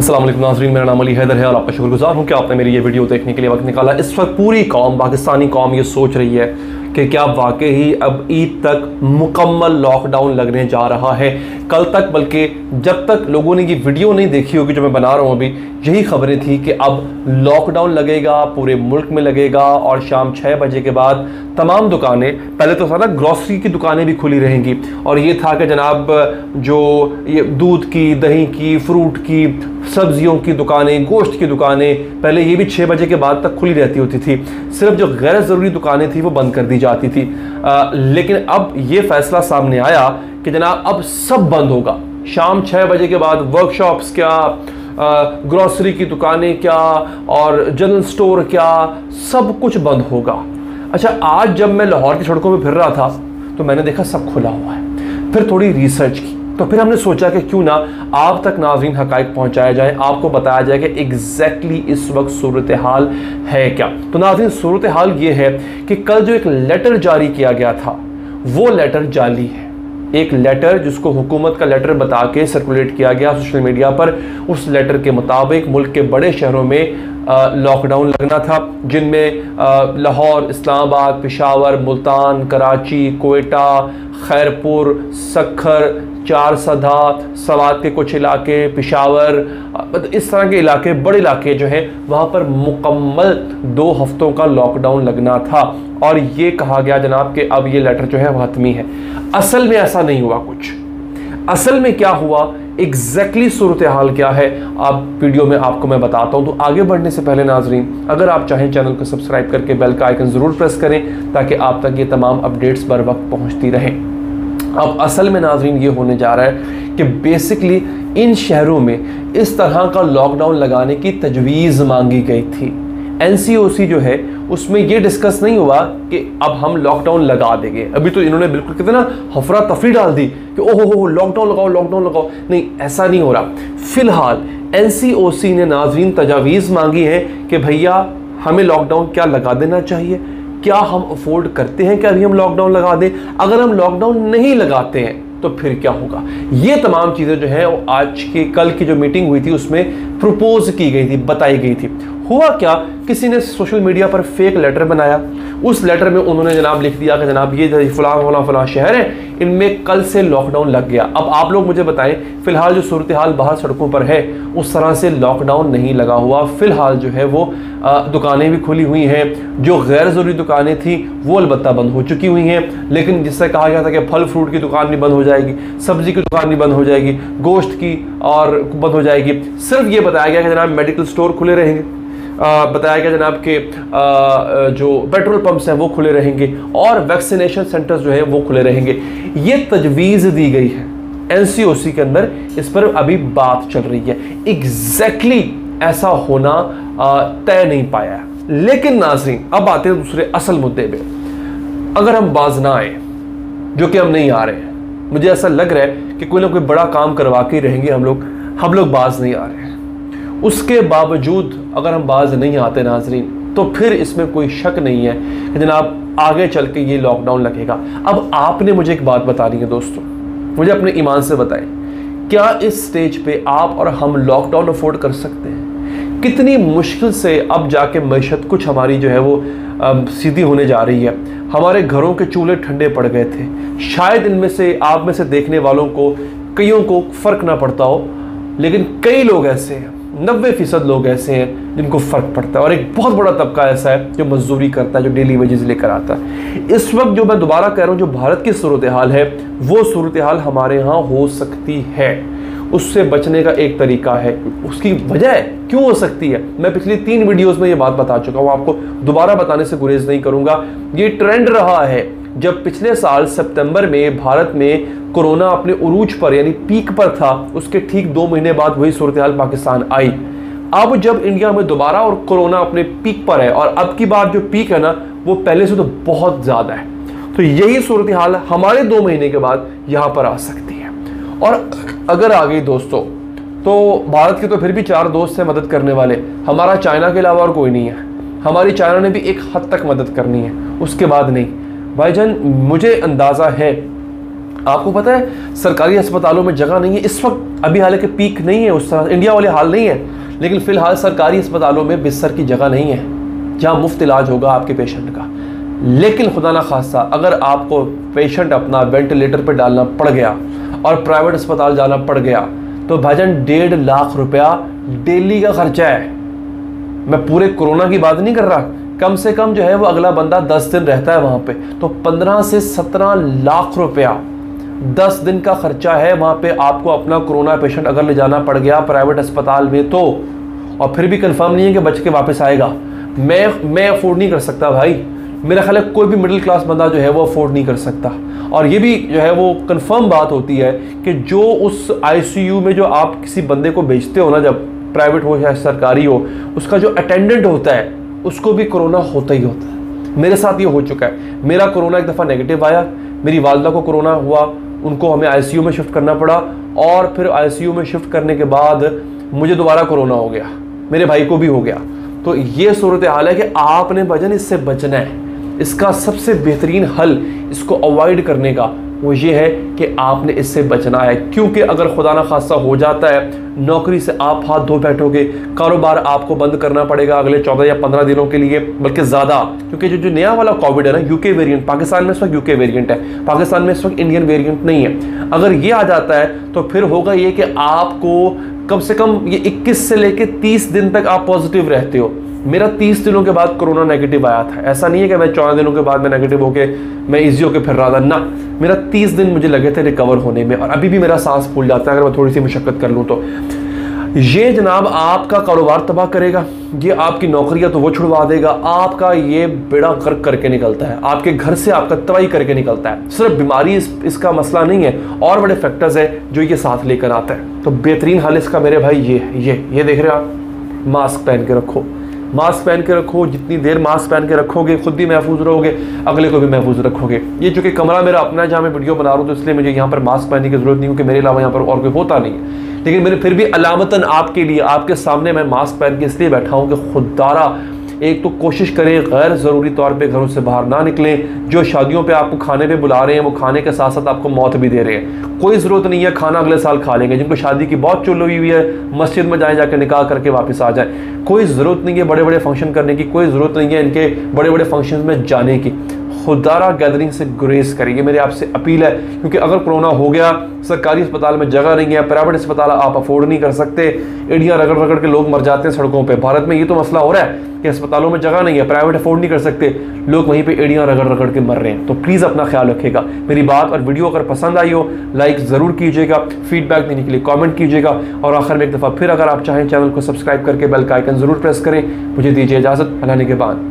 अस्सलाम वालेकुम नाज़रीन, मेरा नाम अली हैदर है और आपका शुक्रगुजार हूँ कि आपने मेरी ये वीडियो देखने के लिए वक्त निकाला। इस वक्त पूरी कौम, पाकिस्तानी कौम ये सोच रही है कि क्या वाकई ही अब ईद तक मुकम्मल लॉकडाउन लगने जा रहा है। कल तक, बल्कि जब तक लोगों ने ये वीडियो नहीं देखी होगी जो मैं बना रहा हूँ अभी, यही खबरें थी कि अब लॉकडाउन लगेगा, पूरे मुल्क में लगेगा और शाम 6 बजे के बाद तमाम दुकानें, पहले तो था ना ग्रॉसरी की दुकानें भी खुली रहेंगी, और ये था कि जनाब जो ये दूध की, दही की, फ्रूट की, सब्जियों की दुकानें, गोश्त की दुकानें, पहले ये भी 6 बजे के बाद तक खुली रहती होती थी। सिर्फ जो गैर ज़रूरी दुकानें थी वो बंद कर दी जाती थी। लेकिन अब ये फैसला सामने आया कि जनाब अब सब बंद होगा। शाम 6 बजे के बाद वर्कशॉप्स क्या, ग्रॉसरी की दुकानें क्या और जनरल स्टोर क्या, सब कुछ बंद होगा। अच्छा, आज जब मैं लाहौर की सड़कों में फिर रहा था तो मैंने देखा सब खुला हुआ है। फिर थोड़ी रिसर्च की तो फिर हमने सोचा कि क्यों ना आप तक नाज़रीन हक़ाइक़ पहुंचाया जाए, आपको बताया जाए कि एग्जैक्टली इस वक्त सूरत हाल है क्या। तो नाज़रीन, सूरत हाल ये है कि कल जो एक लेटर जारी किया गया था वो लेटर जाली है। एक लेटर जिसको हुकूमत का लेटर बता के सर्कुलेट किया गया सोशल मीडिया पर, उस लेटर के मुताबिक मुल्क के बड़े शहरों में लॉकडाउन लगना था, जिनमें लाहौर, इस्लामाबाद, पेशावर, मुल्तान, कराची, कोयटा, खैरपुर, सक्खर, चारसदा, सवात के कुछ इलाके, पेशावर, इस तरह के इलाके, बड़े इलाके जो हैं वहाँ पर मुकम्मल 2 हफ्तों का लॉकडाउन लगना था। और ये कहा गया जनाब कि अब ये लेटर जो है वह हतमी है। असल में ऐसा नहीं हुआ कुछ। असल में क्या हुआ, एग्जैक्टली सूरत हाल क्या है, आप वीडियो में आपको मैं बताता हूं। तो आगे बढ़ने से पहले नाजरीन, अगर आप चाहें चैनल को सब्सक्राइब करके बेल का आइकन ज़रूर प्रेस करें ताकि आप तक ये तमाम अपडेट्स बर वक्त पहुंचती रहें। अब असल में नाजरीन ये होने जा रहा है कि बेसिकली इन शहरों में इस तरह का लॉकडाउन लगाने की तजवीज़ मांगी गई थी। NCOC जो है उसमें ये डिस्कस नहीं हुआ कि अब हम लॉकडाउन लगा देंगे। अभी तो इन्होंने बिल्कुल कहते ना हफरा तफरी डाल दी कि ओहो लॉकडाउन लगाओ, लॉकडाउन लगाओ। नहीं, ऐसा नहीं हो रहा। फिलहाल NCOC ने नाजरीन तजावीज़ मांगी है कि भैया हमें लॉकडाउन क्या लगा देना चाहिए, क्या हम अफोर्ड करते हैं कि अभी हम लॉकडाउन लगा दें, अगर हम लॉकडाउन नहीं लगाते हैं तो फिर क्या होगा। ये तमाम चीज़ें जो है वो आज की, कल की जो मीटिंग हुई थी उसमें प्रपोज की गई थी, बताई गई थी। हुआ क्या, किसी ने सोशल मीडिया पर फेक लेटर बनाया। उस लेटर में उन्होंने जनाब लिख दिया कि जनाब ये फलां शहर है, इनमें कल से लॉकडाउन लग गया। अब आप लोग मुझे बताएं, फिलहाल जो सूरत हाल बाहर सड़कों पर है उस तरह से लॉकडाउन नहीं लगा हुआ। फिलहाल जो है वो दुकानें भी खुली हुई हैं, जो गैर ज़रूरी दुकानें थी वो अलबत्ता बंद हो चुकी हुई हैं। लेकिन जिससे कहा गया था कि फल फ्रूट की दुकान भी बंद हो जाएगी, सब्जी की दुकान भी बंद हो जाएगी, गोश्त की और बंद हो जाएगी। सिर्फ ये बताया गया कि जनाब मेडिकल स्टोर खुले रहेंगे, बताया गया जनाब के जो पेट्रोल पंप्स हैं वो खुले रहेंगे और वैक्सीनेशन सेंटर्स जो हैं वो खुले रहेंगे। ये तजवीज़ दी गई है NCOC के अंदर, इस पर अभी बात चल रही है। एग्जैक्टली ऐसा होना तय नहीं पाया है। लेकिन नाज़रीन, अब आते हैं दूसरे असल मुद्दे पे। अगर हम बाज ना आए, जो कि हम नहीं आ रहे हैं, मुझे ऐसा लग रहा है कि कोई ना कोई बड़ा काम करवा के रहेंगे हम लोग बाज नहीं आ रहे हैं। उसके बावजूद अगर हम बाज नहीं आते नाजरीन, तो फिर इसमें कोई शक नहीं है कि जनाब आगे चल के ये लॉकडाउन लगेगा। अब आपने मुझे एक बात बतानी है दोस्तों, मुझे अपने ईमान से बताएं, क्या इस स्टेज पे आप और हम लॉकडाउन अफोर्ड कर सकते हैं? कितनी मुश्किल से अब जाके मैशत कुछ हमारी जो है वो सीधी होने जा रही है। हमारे घरों के चूल्हे ठंडे पड़ गए थे। शायद इनमें से, आप में से देखने वालों को कईयों को फ़र्क ना पड़ता हो, लेकिन कई लोग ऐसे हैं, 90% लोग ऐसे हैं जिनको फ़र्क पड़ता है, और एक बहुत बड़ा तबका ऐसा है जो मजदूरी करता है, जो डेली वेजेस लेकर आता है। इस वक्त जो मैं दोबारा कह रहा हूँ, जो भारत की सूरत हाल है वो सूरत हाल हमारे यहाँ हो सकती है। उससे बचने का एक तरीका है, उसकी वजह क्यों हो सकती है, मैं पिछली 3 वीडियोज़ में ये बात बता चुका हूँ, आपको दोबारा बताने से गुरेज नहीं करूँगा। ये ट्रेंड रहा है, जब पिछले साल सितंबर में भारत में कोरोना अपने उरूज पर यानी पीक पर था, उसके ठीक 2 महीने बाद वही सूरत हाल पाकिस्तान आई। अब जब इंडिया में दोबारा और कोरोना अपने पीक पर है, और अब की बार जो पीक है ना वो पहले से तो बहुत ज़्यादा है, तो यही सूरत हाल हमारे 2 महीने के बाद यहाँ पर आ सकती है। और अगर आ गई दोस्तों, तो भारत के तो फिर भी 4 दोस्त हैं मदद करने वाले, हमारा चाइना के अलावा और कोई नहीं है। हमारी चाइना ने भी एक हद तक मदद करनी है, उसके बाद नहीं। भाईजान, मुझे अंदाज़ा है आपको पता है सरकारी अस्पतालों में जगह नहीं है इस वक्त, अभी हालांकि पीक नहीं है उस तरह इंडिया वाले हाल नहीं है, लेकिन फिलहाल सरकारी अस्पतालों में बिस्तर की जगह नहीं है जहां मुफ्त इलाज होगा आपके पेशेंट का। लेकिन खुदा ना खास्ता अगर आपको पेशेंट अपना वेंटिलेटर पर डालना पड़ गया और प्राइवेट अस्पताल जाना पड़ गया तो भाईजान 1.5 लाख रुपया डेली का खर्चा है। मैं पूरे कोरोना की बात नहीं कर रहा, कम से कम जो है वो अगला बंदा 10 दिन रहता है वहां पे, तो 15 से 17 लाख रुपया 10 दिन का खर्चा है वहां पे आपको अपना कोरोना पेशेंट अगर ले जाना पड़ गया प्राइवेट अस्पताल में तो, और फिर भी कंफर्म नहीं है कि बच के वापस आएगा। मैं अफोर्ड नहीं कर सकता भाई, मेरा ख्याल है कोई भी मिडिल क्लास बंदा जो है वो अफोर्ड नहीं कर सकता। और ये भी जो है वो कंफर्म बात होती है कि जो उस आईसीयू में जो आप किसी बंदे को भेजते हो ना, जब प्राइवेट हो या सरकारी हो, उसका जो अटेंडेंट होता है उसको भी कोरोना होता ही होता है। मेरे साथ ये हो चुका है, मेरा कोरोना एक दफ़ा नेगेटिव आया, मेरी वालदा को कोरोना हुआ, उनको हमें आईसीयू में शिफ्ट करना पड़ा, और फिर आईसीयू में शिफ्ट करने के बाद मुझे दोबारा कोरोना हो गया, मेरे भाई को भी हो गया। तो ये सूरत हाल है कि आपने भजन इससे बचना है। इसका सबसे बेहतरीन हल इसको अवॉइड करने का वो ये है कि आपने इससे बचना है, क्योंकि अगर खुदा ना खास्ता हो जाता है नौकरी से आप हाथ धो बैठोगे, कारोबार आपको बंद करना पड़ेगा अगले 14 या 15 दिनों के लिए, बल्कि ज़्यादा, क्योंकि जो नया वाला कोविड है ना, यूके वेरिएंट, पाकिस्तान में इस वक्त यूके वेरिएंट है, पाकिस्तान में इस वक्त इंडियन वेरिएंट नहीं है। अगर ये आ जाता है तो फिर होगा ये कि आपको कम से कम ये 21 से लेकर 30 दिन तक आप पॉजिटिव रहते हो। मेरा 30 दिनों के बाद कोरोना नेगेटिव आया था, ऐसा नहीं है कि मैं 14 दिनों के बाद मैं नेगेटिव होके मैं इजी होके फिर रहा था ना, मेरा 30 दिन मुझे लगे थे रिकवर होने में, और अभी भी मेरा सांस फूल जाता है अगर मैं थोड़ी सी मुशक्कत कर लूँ तो। ये जनाब आपका कारोबार तबाह करेगा, ये आपकी नौकरियां तो वो छुड़वा देगा, आपका ये बेड़ा गर्क करके निकलता है, आपके घर से आपका तबाही करके निकलता है। सिर्फ बीमारी इसका मसला नहीं है, और बड़े फैक्टर्स है जो ये साथ लेकर आता है। तो बेहतरीन हल इसका मेरे भाई ये देख रहे हो आप, मास्क पहन के रखो, मास्क पहन के रखो, जितनी देर मास्क पहन के रखोगे खुद भी महफूज रहोगे, अगले को भी महफूज रखोगे। ये चूंकि कमरा मेरा अपना है जहाँ मैं वीडियो बना रहा हूँ, तो इसलिए मुझे यहाँ पर मास्क पहनने की जरूरत नहीं, क्योंकि मेरे अलावा यहाँ पर और कोई होता नहीं है, लेकिन मैंने फिर भी अलामतन आपके लिए आपके सामने मैं मास्क पहन के इसलिए बैठा हूँ कि खुदारा एक तो कोशिश करें गैर ज़रूरी तौर पे घरों से बाहर ना निकलें। जो शादियों पे आपको खाने पे बुला रहे हैं वो खाने के साथ साथ आपको मौत भी दे रहे हैं। कोई ज़रूरत नहीं है खाना अगले साल खा लेंगे, जिनको शादी की बहुत चुल हुई है मस्जिद में जाएं, जाकर निकाह करके वापस आ जाएं। कोई ज़रूरत नहीं है बड़े बड़े फंक्शन करने की, कोई ज़रूरत नहीं है इनके बड़े बड़े फंक्शन में जाने की। खुदारा गैदरिंग से गुरेज करिए, मेरी आपसे अपील है, क्योंकि अगर कोरोना हो गया, सरकारी अस्पताल में जगह नहीं है, प्राइवेट अस्पताल आप अफोर्ड नहीं कर सकते, एड़ियाँ रगड़ रगड़ के लोग मर जाते हैं सड़कों पे। भारत में ये तो मसला हो रहा है कि अस्पतालों में जगह नहीं है, प्राइवेट अफोर्ड नहीं कर सकते, लोग वहीं पे एड़ियाँ रगड़ रगड़ के मर रहे हैं। तो प्लीज़ अपना ख्याल रखिएगा। मेरी बात और वीडियो अगर पसंद आई हो लाइक ज़रूर कीजिएगा, फीडबैक देने के लिए कमेंट कीजिएगा, और आखिर में एक दफ़ा फिर अगर आप चाहें चैनल को सब्सक्राइब करके बेल का आइकन ज़रूर प्रेस करें। मुझे दीजिए इजाज़त, अल्लाह ने के बाद।